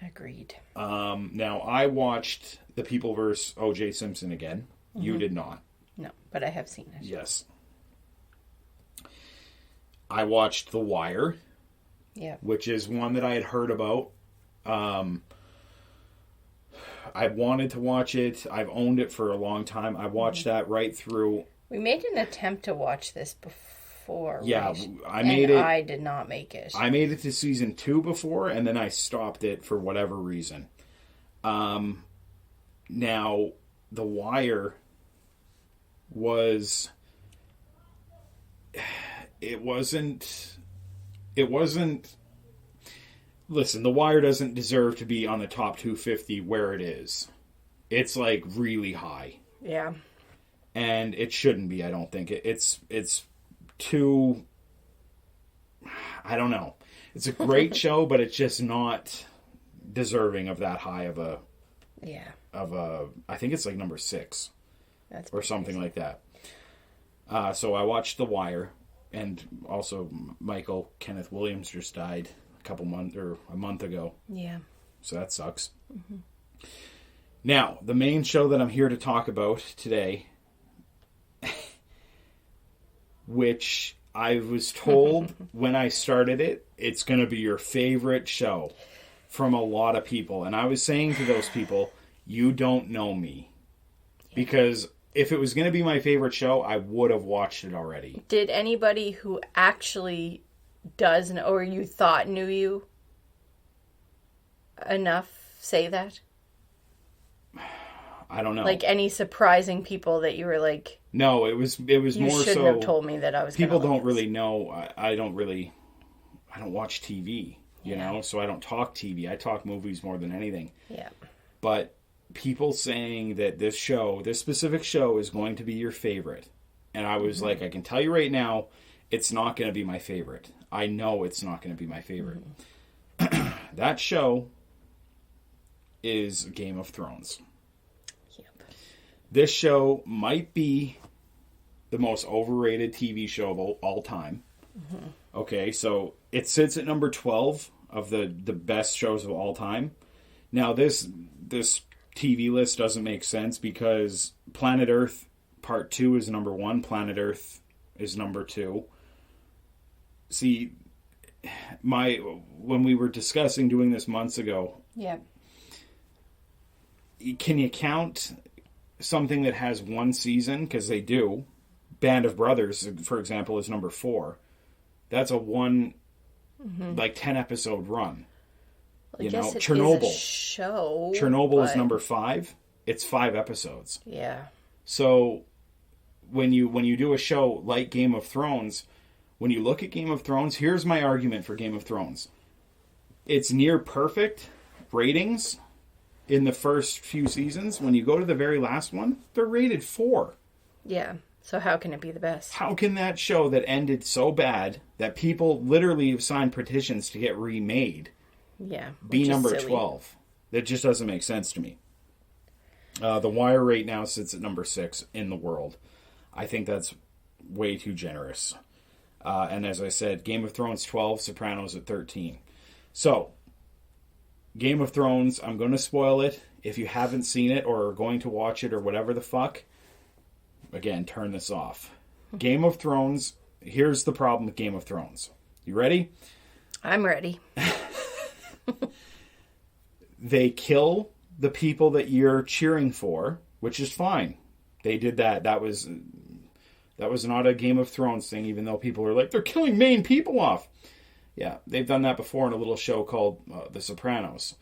Agreed. Now, I watched The People vs. O.J. Simpson again. Mm-hmm. You did not. No, but I have seen it. Yes. I watched The Wire. Yeah. Which is one that I had heard about. I wanted to watch it. I've owned it for a long time. I watched that right through. We made an attempt to watch this before. Yeah, right? I made it. I did not make it. I made it to season 2 before, and then I stopped it for whatever reason. Now, The Wire was... It wasn't... Listen, The Wire doesn't deserve to be on the top 250 where it is. It's, like, really high. Yeah. And it shouldn't be, I don't think. It's too... I don't know. It's a great show, but it's just not deserving of that high of a... Yeah. I think it's, like, number 6. That's or something like that. So I watched The Wire. And also, Michael Kenneth Williams just died a month ago. Yeah. So that sucks. Mm-hmm. Now, the main show that I'm here to talk about today, which I was told when I started it, it's going to be your favorite show from a lot of people. And I was saying to those people, you don't know me. Because... if it was going to be my favorite show, I would have watched it already. Did anybody who actually does know, or you thought knew you enough say that? I don't know. Like any surprising people that you were like... No, it was more so... You shouldn't have told me that I was people don't really know. I don't watch TV, you know? So I don't talk TV. I talk movies more than anything. Yeah. But... people saying that this specific show is going to be your favorite. And I was like, I can tell you right now, it's not going to be my favorite. I know it's not going to be my favorite. That show is Game of Thrones. Yep. This show might be the most overrated TV show of all time. Mm-hmm. Okay, so it sits at number 12 of the best shows of all time. Now, this TV list doesn't make sense because Planet Earth Part 2 is number 1. Planet Earth is number 2. See, when we were discussing doing this months ago, yeah, can you count something that has one season? Because they do. Band of Brothers, for example, is number 4. That's a 10 episode run. Well, it Chernobyl. Is a show. Chernobyl is number 5. It's 5 episodes. Yeah. So when you do a show like Game of Thrones, when you look at Game of Thrones, here's my argument for Game of Thrones. It's near perfect ratings in the first few seasons. When you go to the very last one, they're rated 4. Yeah. So how can it be the best? How can that show that ended so bad that people literally have signed petitions to get remade be number 12? That just doesn't make sense to me. The Wire right now sits at number 6 in the world. I think that's way too generous. And as I said, Game of Thrones 12, Sopranos at 13. So, Game of Thrones, I'm going to spoil it. If you haven't seen it or are going to watch it or whatever the fuck, again, turn this off. Game of Thrones, here's the problem with Game of Thrones. You ready? I'm ready. They kill the people that you're cheering for, which is fine. They did that. That was not a Game of Thrones thing, even though people are like, they're killing main people off. Yeah, they've done that before in a little show called The Sopranos,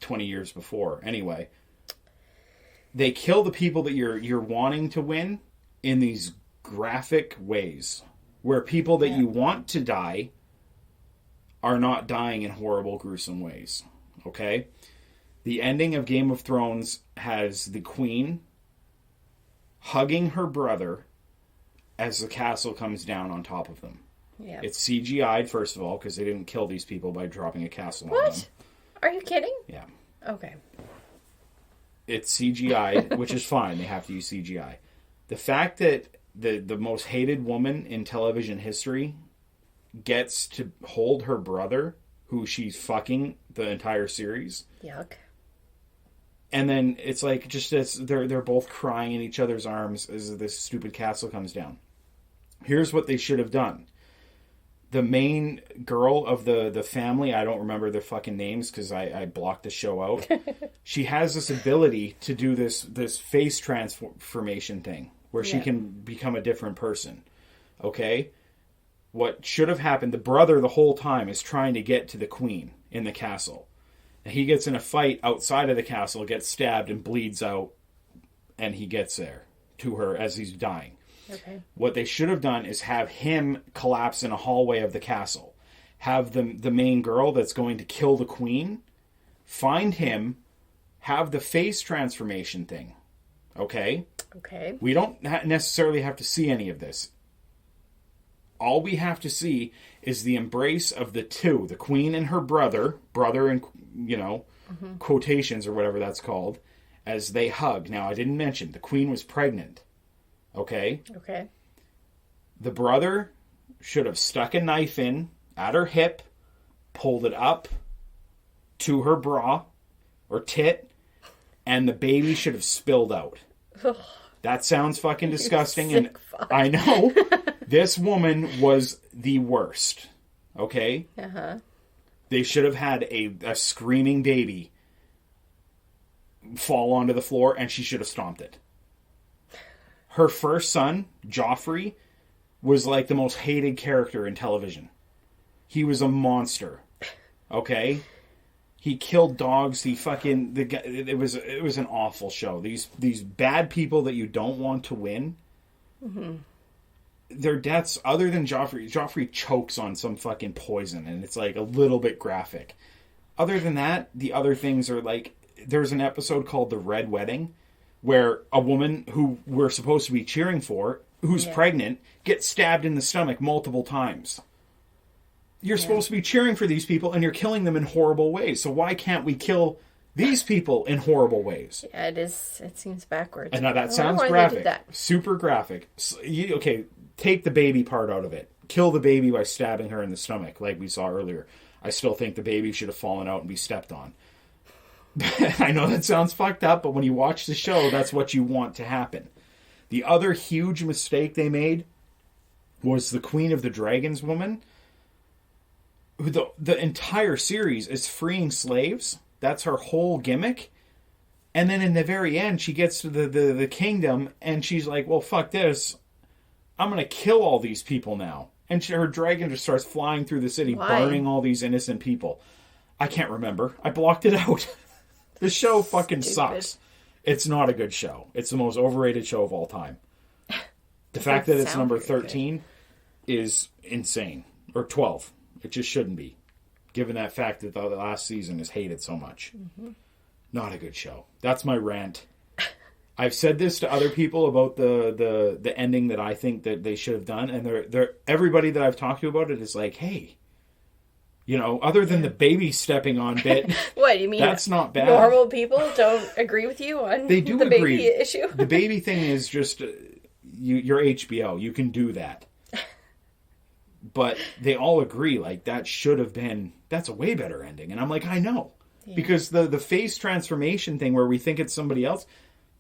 20 years before. Anyway, they kill the people that you're wanting to win in these graphic ways, where people that you want to die are not dying in horrible, gruesome ways. Okay? The ending of Game of Thrones has the queen hugging her brother as the castle comes down on top of them. Yeah. It's CGI'd, first of all, because they didn't kill these people by dropping a castle on them. What? Are you kidding? Yeah. Okay. It's CGI, which is fine. They have to use CGI. The fact that the most hated woman in television history gets to hold her brother, who she's fucking the entire series. Yuck. And then it's like just as they're both crying in each other's arms as this stupid castle comes down. Here's what they should have done. The main girl of the family, I don't remember their fucking names because I blocked the show out. She has this ability to do this face transformation thing where she can become a different person. Okay? What should have happened, the brother the whole time is trying to get to the queen in the castle. And he gets in a fight outside of the castle, gets stabbed and bleeds out, and he gets there to her as he's dying. Okay. What they should have done is have him collapse in a hallway of the castle. Have the main girl that's going to kill the queen, find him, have the face transformation thing. Okay? Okay. We don't necessarily have to see any of this. All we have to see is the embrace of the two, the queen and her brother in, quotations or whatever that's called, as they hug. Now, I didn't mention, the queen was pregnant. Okay? Okay. The brother should have stuck a knife in at her hip, pulled it up to her bra or tit, and the baby should have spilled out. That sounds fucking disgusting. And fuck. I know. This woman was the worst. Okay? Uh-huh. They should have had a screaming baby fall onto the floor, and she should have stomped it. Her first son, Joffrey, was like the most hated character in television. He was a monster. Okay? He killed dogs. It was an awful show. These bad people that you don't want to win. Mm-hmm. Their deaths, other than Joffrey chokes on some fucking poison, and it's like a little bit graphic. Other than that, the other things are like, there's an episode called The Red Wedding, where a woman who we're supposed to be cheering for, who's pregnant, gets stabbed in the stomach multiple times. You're supposed to be cheering for these people, and you're killing them in horrible ways. So why can't we kill these people in horrible ways? Yeah, it is. It seems backwards. And now that sounds graphic. Super graphic. So take the baby part out of it. Kill the baby by stabbing her in the stomach, like we saw earlier. I still think the baby should have fallen out and be stepped on. I know that sounds fucked up, but when you watch the show, that's what you want to happen. The other huge mistake they made was the Queen of the Dragons woman. The entire series is freeing slaves. That's her whole gimmick. And then in the very end, she gets to the kingdom, and she's like, well, fuck this. I'm going to kill all these people now. And her dragon just starts flying through the city, burning all these innocent people. I can't remember. I blocked it out. The show fucking sucks. It's not a good show. It's the most overrated show of all time. The fact that it's number 13 is insane. Or 12. It just shouldn't be. Given that fact that the last season is hated so much. Mm-hmm. Not a good show. That's my rant. I've said this to other people about the ending that I think that they should have done, and they're everybody that I've talked to about it is like, hey, other than the baby stepping on bit, what you mean? That's not bad. Normal people don't agree with you on they do the agree. Baby issue. The baby thing is just you're HBO. You can do that, but they all agree like that's a way better ending, and I'm like, I know, because the face transformation thing where we think it's somebody else.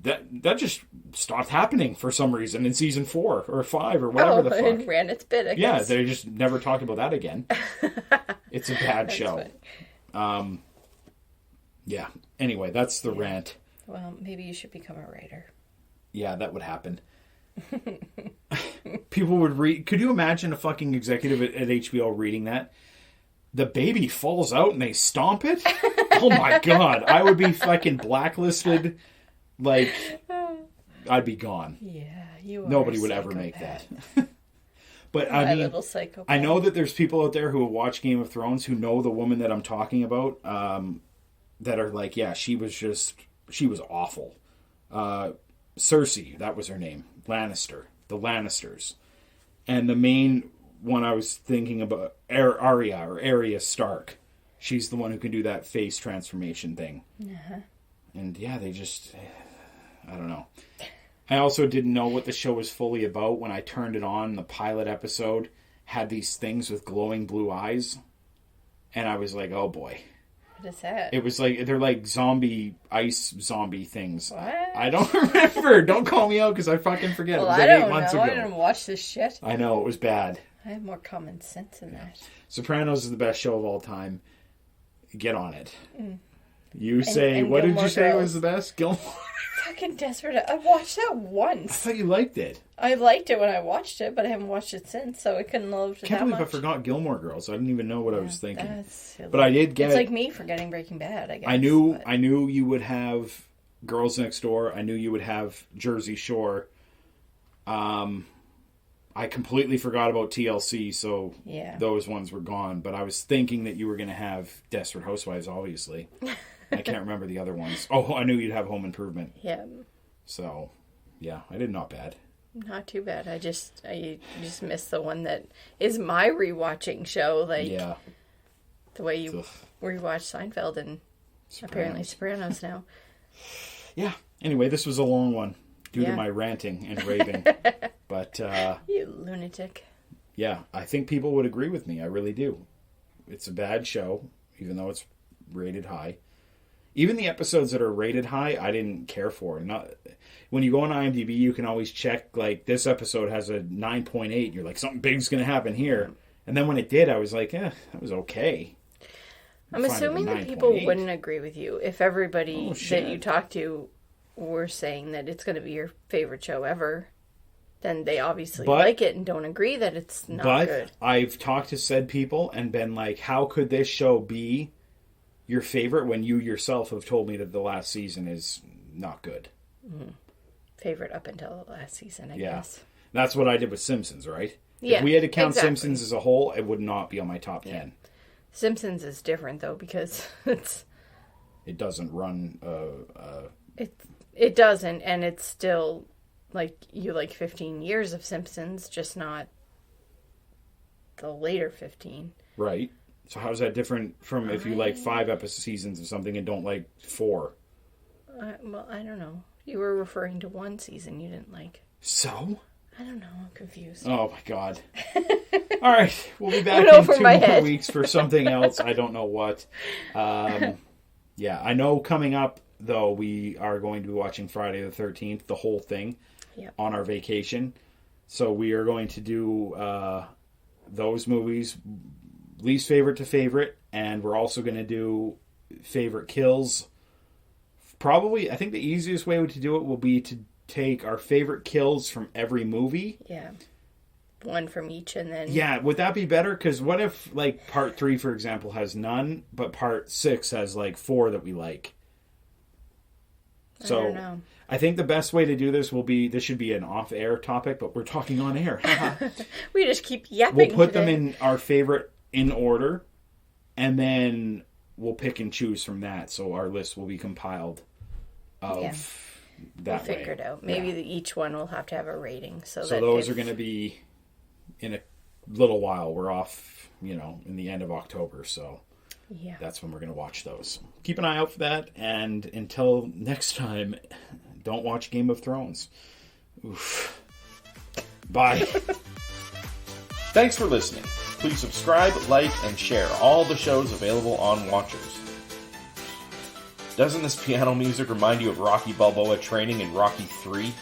That just stopped happening for some reason in season 4 or 5 or whatever the fuck. It ran its bit, I guess. Yeah, they just never talked about that again. It's a bad show. Yeah. Anyway, that's the rant. Well, maybe you should become a writer. Yeah, that would happen. People would read. Could you imagine a fucking executive at HBO reading that? The baby falls out and they stomp it? Oh my god. I would be fucking blacklisted. Like, I'd be gone. Yeah, you are. Nobody would ever make that. But I mean, I know that there's people out there who watch Game of Thrones who know the woman that I'm talking about, that are like, yeah, she was awful. Cersei, that was her name. Lannister. The Lannisters. And the main one I was thinking about, Arya Stark. She's the one who can do that face transformation thing. Uh-huh. And yeah, they just, I don't know. I also didn't know what the show was fully about when I turned it on. The pilot episode had these things with glowing blue eyes. And I was like, oh boy. What is that? It was like, they're like ice zombie things. What? I don't remember. Don't call me out because I fucking forget. Well, It was I like don't 8 months know. ago. I didn't watch this shit. I know, it was bad. I have more common sense than that. Sopranos is the best show of all time. Get on it. You And say, what did Gilmore you say Girls. was the best? Gilmore? Fucking desperate. I watched that I once. thought you liked it. I liked it when I watched it, but I haven't watched it since, so I couldn't love it I can't that believe much. I forgot Gilmore Girls. I didn't even know what I was thinking. That's silly. But I did get... It's like me forgetting Breaking Bad, I guess. I knew you would have Girls Next Door. I knew you would have Jersey Shore. I completely forgot about TLC, so those ones were gone. But I was thinking that you were going to have Desperate Housewives, obviously. I can't remember the other ones. Oh, I knew you'd have Home Improvement. Yeah. So, yeah, I did not bad. Not too bad. I just missed the one that is my rewatching show. Like, the way you rewatch Seinfeld and apparently Sopranos now. Yeah. Anyway, this was a long one due to my ranting and raving. But, you lunatic. Yeah, I think people would agree with me. I really do. It's a bad show, even though it's rated high. Even the episodes that are rated high, I didn't care for. Not when you go on IMDb, you can always check, like, this episode has a 9.8. You're like, something big's going to happen here. And then when it did, I was like, that was okay. I'm assuming that people wouldn't agree with you if everybody that you talk to were saying that it's going to be your favorite show ever. Then they obviously like it and don't agree that it's not good. But I've talked to said people and been like, how could this show be your favorite when you yourself have told me that the last season is not good? Favorite up until the last season, I guess. That's what I did with Simpsons, right? Yeah, if we had to count Simpsons as a whole, it would not be on my top 10. Simpsons is different, though, because it doesn't run... It doesn't, and it's still... Like, you like 15 years of Simpsons, just not the later 15. Right. So how's that different from if you like 5 seasons of something and don't like 4? Well, I don't know. You were referring to one season you didn't like. So? I don't know. I'm confused. Oh, my God. All right. We'll be back in 2 more weeks for something else. I don't know what. Yeah, I know coming up, though, we are going to be watching Friday the 13th, the whole thing. On our vacation. So we are going to do those movies, least favorite to favorite, and we're also going to do favorite kills. Probably, I think the easiest way to do it will be to take our favorite kills from every movie. Yeah. One from each and then... Yeah, would that be better? Because what if, like, part 3, for example, has none, but part 6 has, like, 4 that we like? So, I don't know. I think the best way to do this will be, this should be an off-air topic, but we're talking on air. We just keep yapping. We'll put them in our favorite in order, and then we'll pick and choose from that. So our list will be compiled of that way. We'll figure it out. Maybe each one will have to have a rating. So that those are going to be in a little while. We're off, in the end of October, so... Yeah. That's when we're going to watch those. Keep an eye out for that. And until next time, don't watch Game of Thrones. Oof. Bye. Thanks for listening. Please subscribe, like, and share all the shows available on Watchers. Doesn't this piano music remind you of Rocky Balboa training in Rocky 3?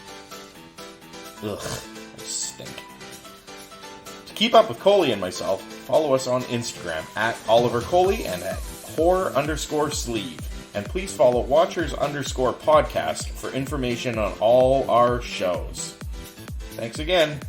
Ugh, I stink. To keep up with Coley and myself, follow us on Instagram at Oliver Coley and at horror_sleeve. And please follow Watchers_podcast for information on all our shows. Thanks again.